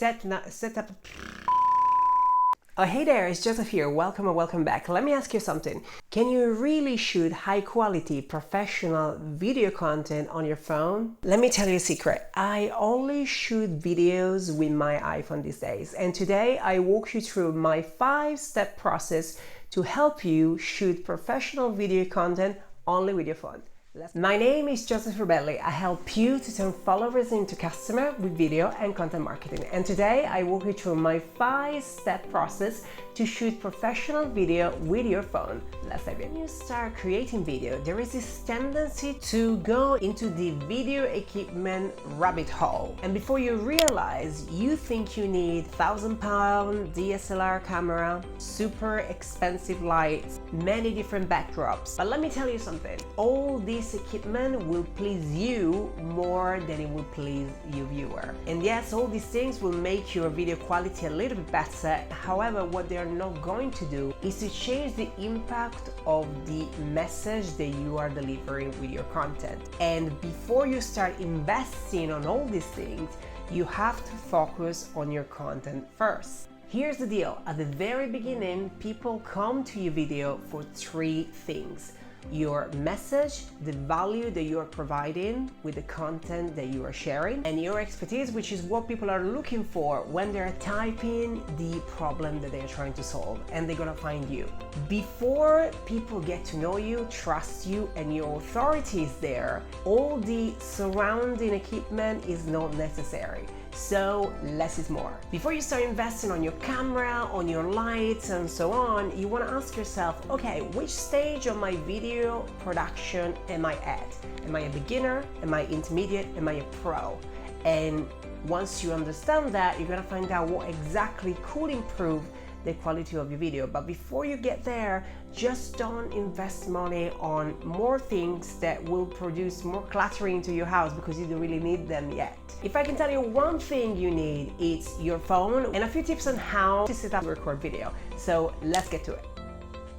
set up. Oh, hey there, it's Joseph here. Welcome and welcome back. Let me ask you something. Can you really shoot high quality professional video content on your phone? Let me tell you a secret. I only shoot videos with my iPhone these days. And today I walk you through my 5-step process to help you shoot professional video content only with your phone. My name is Joseph Rubelli. I help you to turn followers into customers with video and content marketing. And today I walk you through my 5-step process to shoot professional video with your phone. Let's dive in. When you start creating video, there is this tendency to go into the video equipment rabbit hole. And before you realize, you think you need £1,000 DSLR camera, super expensive lights, many different backdrops. But let me tell you something. All this equipment will please you more than it will please you viewer. And yes, all these things will make your video quality a little bit better. However, what they are not going to do is to change the impact of the message that you are delivering with your content. And before you start investing on all these things, you have to focus on your content first. Here's the deal. At the very beginning, people come to your video for 3 things: your message, the value that you are providing with the content that you are sharing, and your expertise, which is what people are looking for when they're typing the problem that they're trying to solve, and they're gonna find you. Before people get to know you, trust you, and your authority is there, all the surrounding equipment is not necessary. So less is more. Before you start investing on your camera, on your lights, and so on, you want to ask yourself, okay, which stage of my video production am I at? Am I a beginner? Am I intermediate? Am I a pro? And once you understand that, you're going to find out what exactly could improve the quality of your video. But before you get there, just don't invest money on more things that will produce more cluttering into your house because you don't really need them yet. If I can tell you one thing you need, it's your phone and a few tips on how to set up and record video. So let's get to it.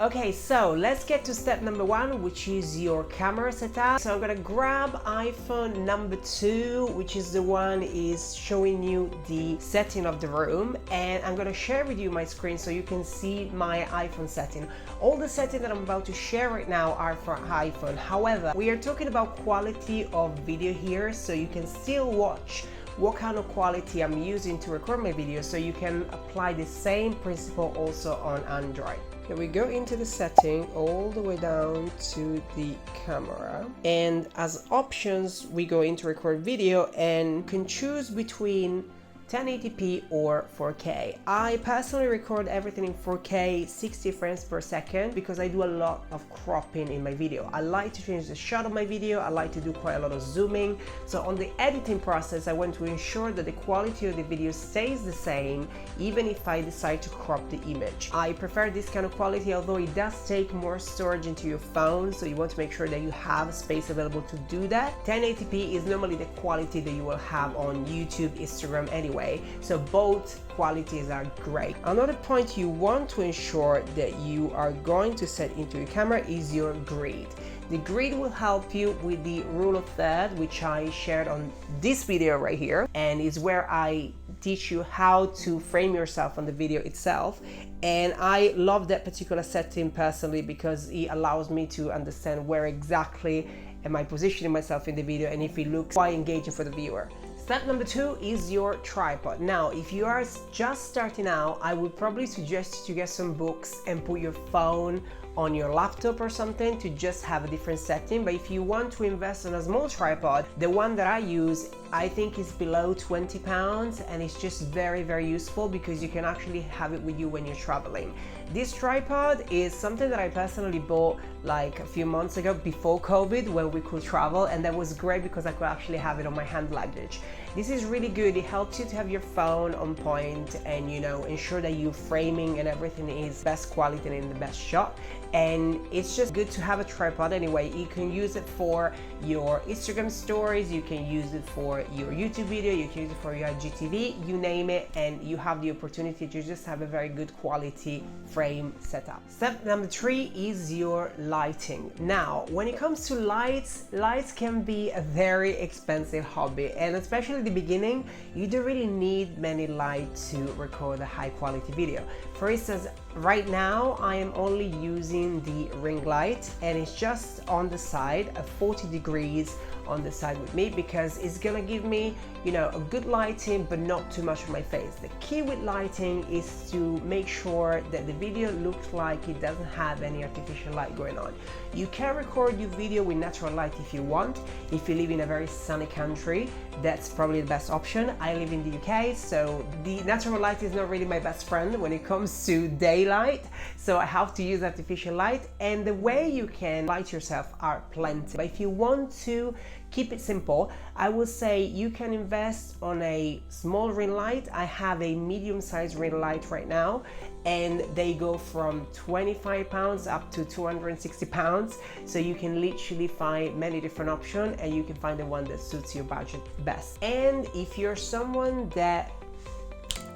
Okay, so let's get to step number 1, which is your camera setup. So I'm gonna grab iPhone number 2, which is the one is showing you the setting of the room, and I'm gonna share with you my screen so you can see my iPhone setting. All the settings that I'm about to share right now are for iPhone. However, we are talking about quality of video here, so you can still watch what kind of quality I'm using to record my video, so you can apply the same principle also on Android. Okay, we go into the setting all the way down to the camera, and as options we go into record video and can choose between 1080p or 4K. I personally record everything in 4K 60 frames per second because I do a lot of cropping in my video. I like to change the shot of my video, I like to do quite a lot of zooming. So on the editing process, I want to ensure that the quality of the video stays the same even if I decide to crop the image. I prefer this kind of quality, although it does take more storage into your phone, so you want to make sure that you have space available to do that. 1080p is normally the quality that you will have on YouTube, Instagram anyway. So both qualities are great. Another point you want to ensure that you are going to set into your camera is your grid. The grid will help you with the rule of third, which I shared on this video right here, and is where I teach you how to frame yourself on the video itself. And I love that particular setting personally because it allows me to understand where exactly am I positioning myself in the video and if it looks quite engaging for the viewer. Step number 2 is your tripod. Now, if you are just starting out, I would probably suggest you to get some books and put your phone on your laptop or something to just have a different setting. But if you want to invest in a small tripod, the one that I use, I think is below £20, and it's just very, very useful because you can actually have it with you when you're traveling. This tripod is something that I personally bought like a few months ago before COVID when we could travel, and that was great because I could actually have it on my hand luggage. This is really good. It helps you to have your phone on point and, you know, ensure that your framing and everything is best quality and in the best shot. and it's just good to have a tripod anyway. You can use it for your Instagram stories, you can use it for your YouTube video, you can use it for your IGTV, you name it, and you have the opportunity to just have a very good quality frame setup. Step number 3 is your lighting. Now, when it comes to lights can be a very expensive hobby, and especially at the beginning, you don't really need many lights to record a high quality video. For instance, right now I am only using the ring light, and it's just on the side at 40 degrees on the side with me, because it's gonna give me, you know, a good lighting but not too much of my face. The key with lighting is to make sure that the video looks like it doesn't have any artificial light going on. You can record your video with natural light if you want. If you live in a very sunny country, that's probably the best option. I live in the UK, so the natural light is not really my best friend when it comes to daylight, so I have to use artificial light, and the way you can light yourself are plenty. But if you want to keep it simple, I would say you can invest on a small ring light. I have a medium-sized ring light right now, and they go from £25 up to £260, so you can literally find many different options, and you can find the one that suits your budget best. And if you're someone that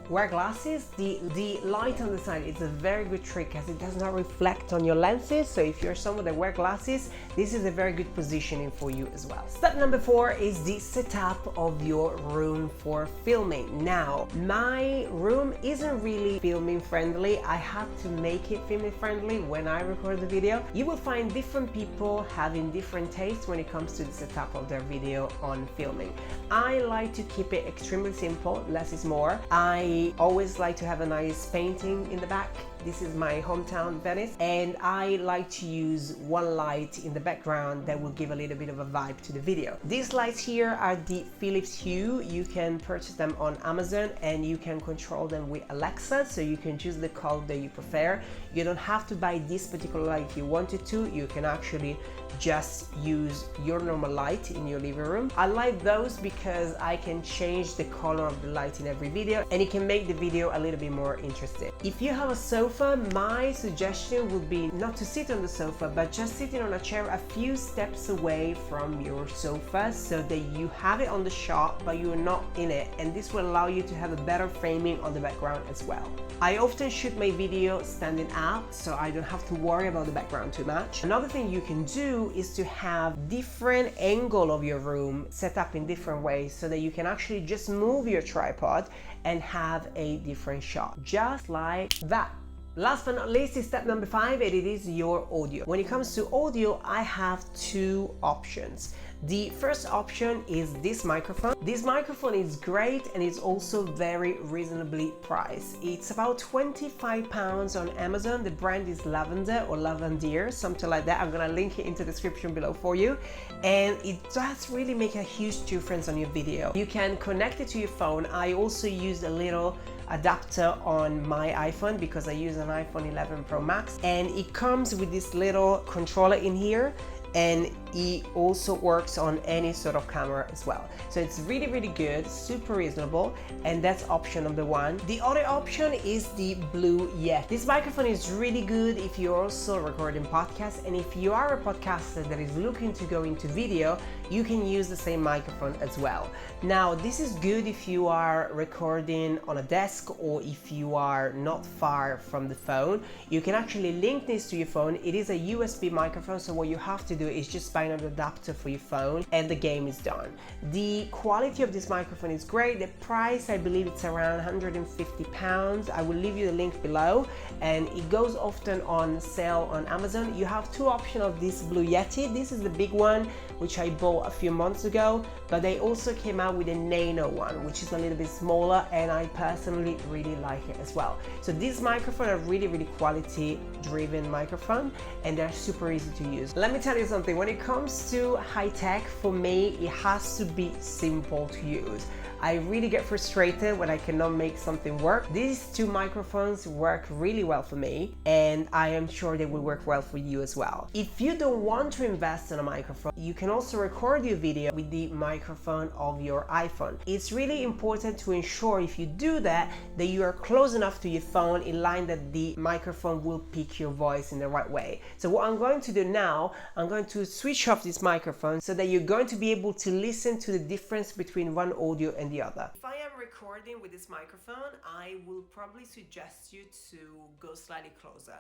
wear glasses, the light on the side is a very good trick as it does not reflect on your lenses. So if you're someone that wear glasses, this is a very good positioning for you as well. Step number 4 is the setup of your room for filming. Now, my room isn't really filming friendly. I have to make it filming friendly when I record the video. You will find different people having different tastes when it comes to the setup of their video on filming. I like to keep it extremely simple, less is more. I always like to have a nice painting in the back. This is my hometown, Venice, and I like to use one light in the background that will give a little bit of a vibe to the video. These lights here are the Philips Hue. You can purchase them on Amazon, and you can control them with Alexa, so you can choose the color that you prefer. You don't have to buy this particular light if you wanted to. You can actually just use your normal light in your living room. I like those because I can change the color of the light in every video, and it can make the video a little bit more interesting. If you have a sofa, my suggestion would be not to sit on the sofa, but just sitting on a chair a few steps away from your sofa, so that you have it on the shot but you're not in it, and this will allow you to have a better framing on the background as well. I often shoot my video standing up, so I don't have to worry about the background too much. Another thing you can do is to have different angle of your room set up in different ways, so that you can actually just move your tripod and have a different shot, just like that. Last but not least is step number 5, and it is your audio. When it comes to audio, I have 2 options. The first option is this microphone. This microphone is great, and it's also very reasonably priced. It's about £25 on Amazon. The brand is Lavender or Lavendier, something like that. I'm gonna link it into the description below for you. And it does really make a huge difference on your video. You can connect it to your phone. I also used a little adapter on my iPhone because I use an iPhone 11 Pro Max, and it comes with this little controller in here, and it also works on any sort of camera as well. So it's really, really good, super reasonable, and that's option number 1. The other option is the Blue Yeti. This microphone is really good if you're also recording podcasts, and if you are a podcaster that is looking to go into video, you can use the same microphone as well. Now, this is good if you are recording on a desk, or if you are not far from the phone. You can actually link this to your phone. It is a USB microphone, so what you have to do is just buy an adapter for your phone, and the game is done. The quality of this microphone is great. The price, I believe it's around £150. I will leave you the link below, and it goes often on sale on Amazon. You have 2 options of this Blue Yeti. This is the big one, which I bought a few months ago, but they also came out with a nano one, which is a little bit smaller, and I personally really like it as well. So these microphones are really, really quality driven microphone, and they're super easy to use. Let me tell you something, when it comes to high tech, for me, it has to be simple to use. I really get frustrated when I cannot make something work. These two microphones work really well for me, and I am sure they will work well for you as well. If you don't want to invest in a microphone, you can also record your video with the microphone of your iPhone. It's really important to ensure, if you do that you are close enough to your phone in line that the microphone will pick your voice in the right way. So what I'm going to do now, I'm going to switch off this microphone so that you're going to be able to listen to the difference between one audio and the other. If I am recording with this microphone, I will probably suggest you to go slightly closer.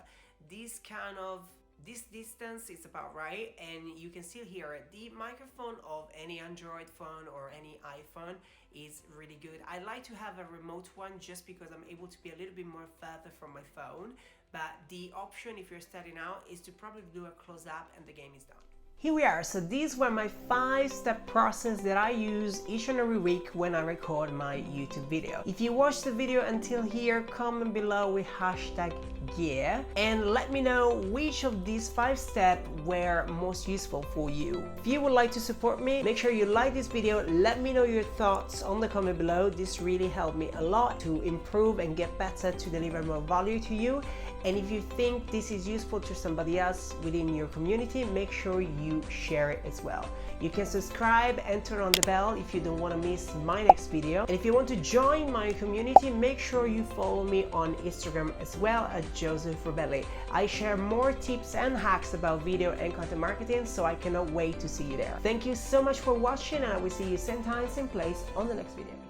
This distance is about right, and you can still hear it. The microphone of any Android phone or any iPhone is really good. I like to have a remote one just because I'm able to be a little bit more further from my phone, but the option if you're starting out is to probably do a close-up and the game is done. Here we are. So these were my 5-step process that I use each and every week when I record my YouTube video. If you watched the video until here, comment below with #yeah and let me know which of these 5 steps were most useful for you. If you would like to support me, make sure you like this video, let me know your thoughts on the comment below. This really helped me a lot to improve and get better to deliver more value to you. And if you think this is useful to somebody else within your community, make sure you share it as well. You can subscribe and turn on the bell if you don't want to miss my next video. And if you want to join my community, make sure you follow me on Instagram as well at Joseph Rubelli. I share more tips and hacks about video and content marketing, so I cannot wait to see you there. Thank you so much for watching, and I will see you same time, same place on the next video.